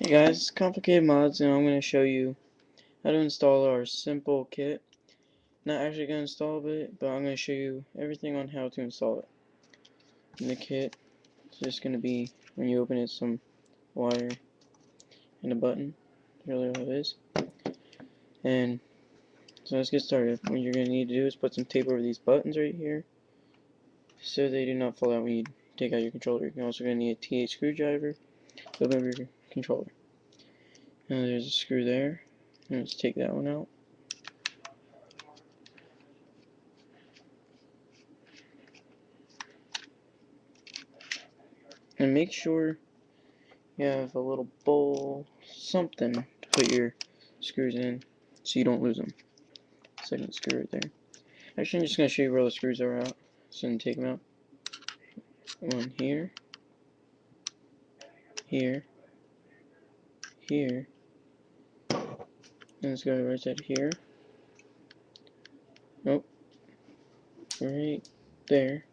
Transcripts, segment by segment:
Hey guys, it's ComplicatedMODZ, and I'm going to show you how to install our simple kit. Not actually going to install it, but I'm going to show you everything on how to install it. In the kit, it's just going to be, when you open it, some wire and a button. That's really all it is. And so let's get started. What you're going to need to do is put some tape over these buttons right here, so they do not fall out when you take out your controller. You're also going to need a T8 screwdriver to open up your controller. Now there's a screw there. Let's take that one out. And make sure you have a little bowl, something to put your screws in so you don't lose them. Second screw right there. Actually, I'm just going to show you where all the screws are out. So I'm going to take them out. One here, here, here, and let's go right side here. Nope. Right there.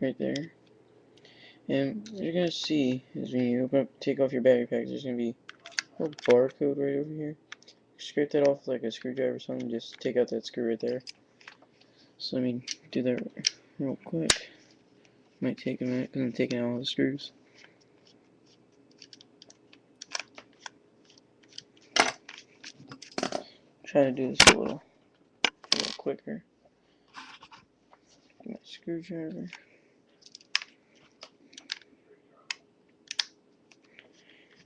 Right there. And what you're going to see is when you open up, take off your battery pack, there's going to be a little barcode right over here. Scrape that off like a screwdriver or something, just take out that screw right there. So let me do that real quick. Might take a minute because I'm taking out all the screws. Try to do this a little quicker. Get my screwdriver.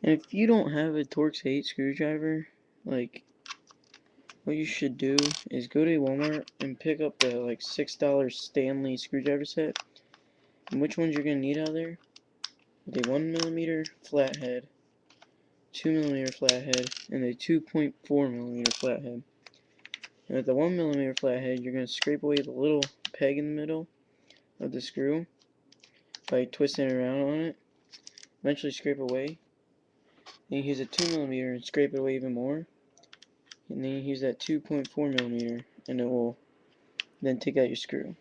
And if you don't have a Torx 8 screwdriver, like, what you should do is go to Walmart and pick up the like $6 Stanley screwdriver set. And which ones you're gonna need out there? The 1mm flathead, 2mm flathead, and a 2.4mm flathead. And with the 1mm flathead, you're gonna scrape away the little peg in the middle of the screw by twisting it around on it. Eventually scrape away. Then you use a 2mm and scrape it away even more. And then you use that 2.4mm and it will then take out your screw.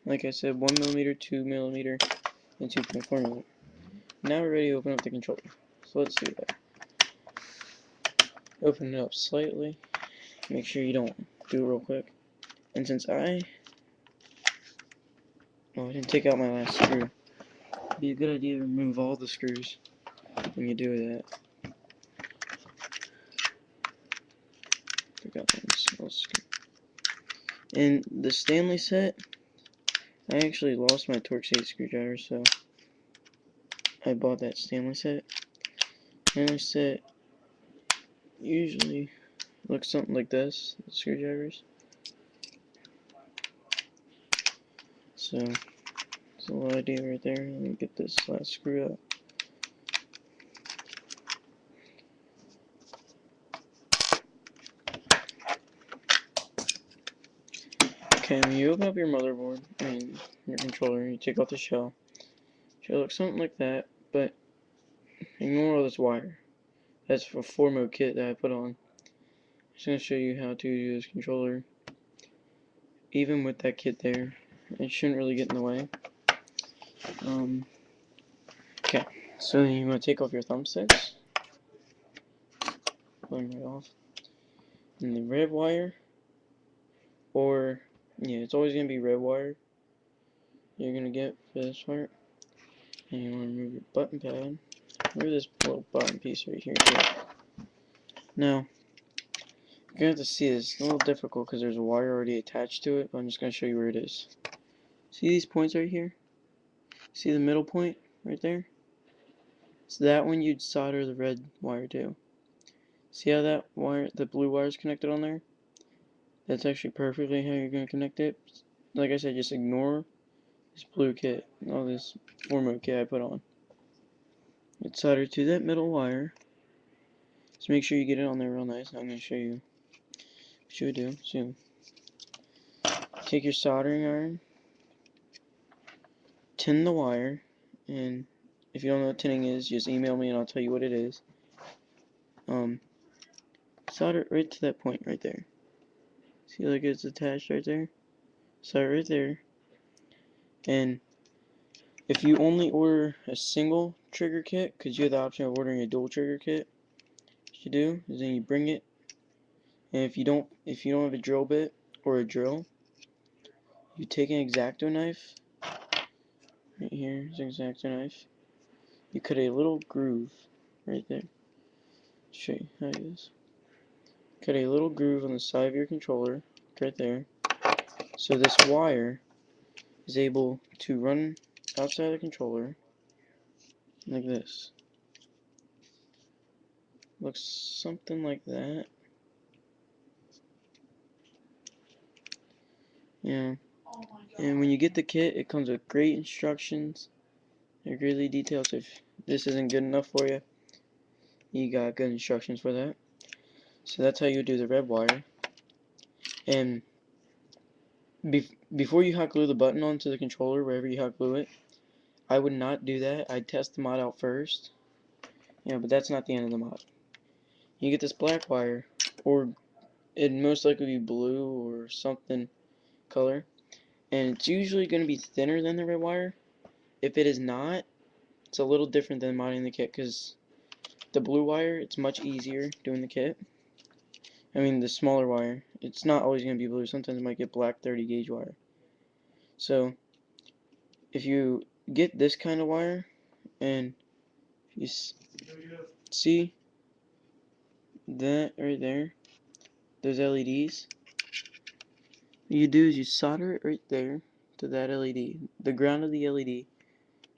Like I said, 1mm, 2mm, and 2.4mm. Now we're ready to open up the controller. So let's do that. Open it up slightly. Make sure you don't do it real quick. And since I didn't take out my last screw, it'd be a good idea to remove all the screws when you do that. Forgot that small screw. In the Stanley set, I actually lost my Torx 8 screwdriver, so I bought that Stanley set. Stanley set usually looks something like this, the screwdrivers. So, that's a little idea right there. Let me get this last screw out. Okay, when you open up your motherboard, your controller, you take off the shell. It should look something like that, but ignore all this wire. That's a 4-mode kit that I put on. I'm just going to show you how to use this controller. Even with that kit there, it shouldn't really get in the way. Okay, so then you want to take off your thumbsticks. Pull them right off. And the red wire, or, yeah, it's always going to be red wire you're going to get for this part. And you want to remove your button pad. Remove this little bottom piece right here too. Now, you're going to have to see this. It's a little difficult because there's a wire already attached to it, but I'm just going to show you where it is. See these points right here? See the middle point right there? So that one you'd solder the red wire to. See how that wire, the blue wire is connected on there? That's actually perfectly how you're going to connect it. Like I said, just ignore this blue kit, all this 4-mode kit I put on. It's soldered to that middle wire. Just make sure you get it on there real nice. I'm going to show you what you would do. So, take your soldering iron, tin the wire, and if you don't know what tinning is, just email me and I'll tell you what it is. Solder it right to that point right there. See, like it's attached right there? Solder right there. And If you only order a single trigger kit, because you have the option of ordering a dual trigger kit, what you do is then you bring it, and if you don't have a drill bit or a drill, you take an X-Acto knife. Right here is an X-Acto knife. You cut a little groove right there. Show you how it is. Cut a little groove on the side of your controller, right there. So this wire is able to run outside the controller like this. Looks something like that. Yeah. And when you get the kit, it comes with great instructions. They're greatly detailed. So if this isn't good enough for you, you got good instructions for that. So that's how you do the red wire. And before you hot glue the button onto the controller, wherever you hot glue it, I would not do that. I'd test the mod out first. Yeah, but that's not the end of the mod. You get this black wire, or it'd most likely be blue or something color, and it's usually going to be thinner than the red wire. If it is not, it's a little different than modding the kit, because the blue wire, it's much easier doing the kit. I mean, the smaller wire, it's not always going to be blue. Sometimes it might get black 30 gauge wire. So if you get this kind of wire, and you see that right there, those LEDs, what you do is you solder it right there to that LED. The ground of the LED,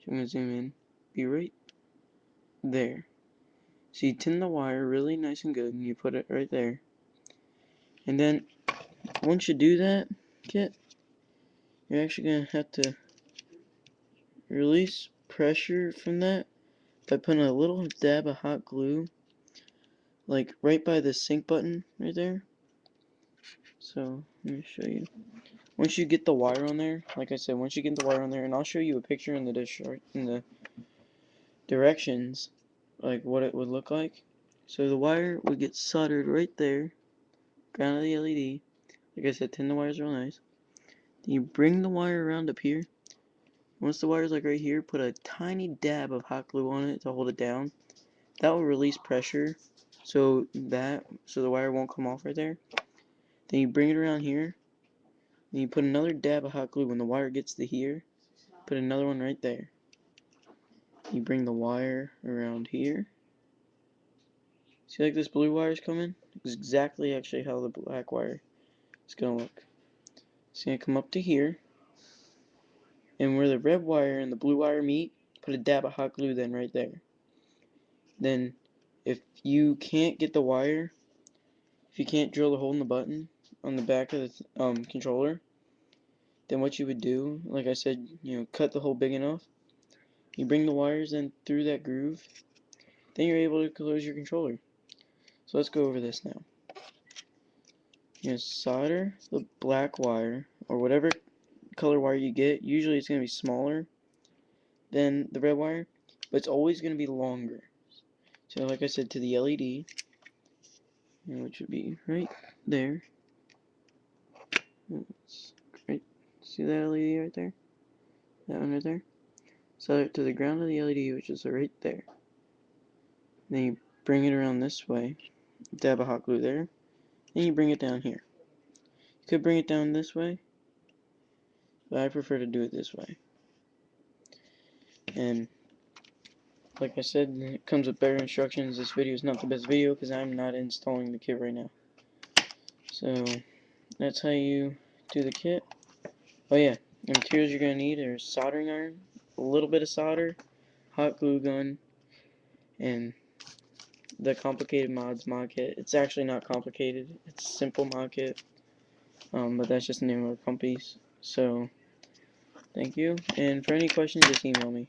I'm going to zoom in, be right there. So you tin the wire really nice and good, and you put it right there. And then, once you do that, kit, you're actually going to have to release pressure from that by putting a little dab of hot glue, like right by the sync button right there. So, let me show you. Once you get the wire on there, like I said, once you get the wire on there, and I'll show you a picture in the directions, like what it would look like. So the wire would get soldered right there, ground of the LED. Like I said, tin the wires real nice. Then you bring the wire around up here. Once the wire's like right here, put a tiny dab of hot glue on it to hold it down. That will release pressure, so the wire won't come off right there. Then you bring it around here. Then you put another dab of hot glue. When the wire gets to here, put another one right there. You bring the wire around here. See, like this blue wire is coming? It's exactly actually how the black wire is gonna look. It's gonna come up to here, and where the red wire and the blue wire meet, put a dab of hot glue then right there. Then, if you can't get the wire, if you can't drill the hole in the button on the back of the controller, then what you would do, like I said, cut the hole big enough. You bring the wires in through that groove, then you're able to close your controller. So let's go over this now. You're gonna solder the black wire, or whatever color wire you get. Usually it's gonna be smaller than the red wire, but it's always gonna be longer. So like I said, to the LED, which would be right there. Right, see that LED right there? That one right there? Solder it to the ground of the LED, which is right there. Then you bring it around this way, dab a hot glue there, then you bring it down here. You could bring it down this way, but I prefer to do it this way. And like I said, it comes with better instructions. This video is not the best video because I'm not installing the kit right now. So that's how you do the kit. Oh yeah, the materials you're going to need are soldering iron, a little bit of solder, hot glue gun, and the ComplicatedMODZ mod kit. It's actually not complicated. It's a simple mod kit, but that's just the name of our companies. So thank you, and for any questions, just email me.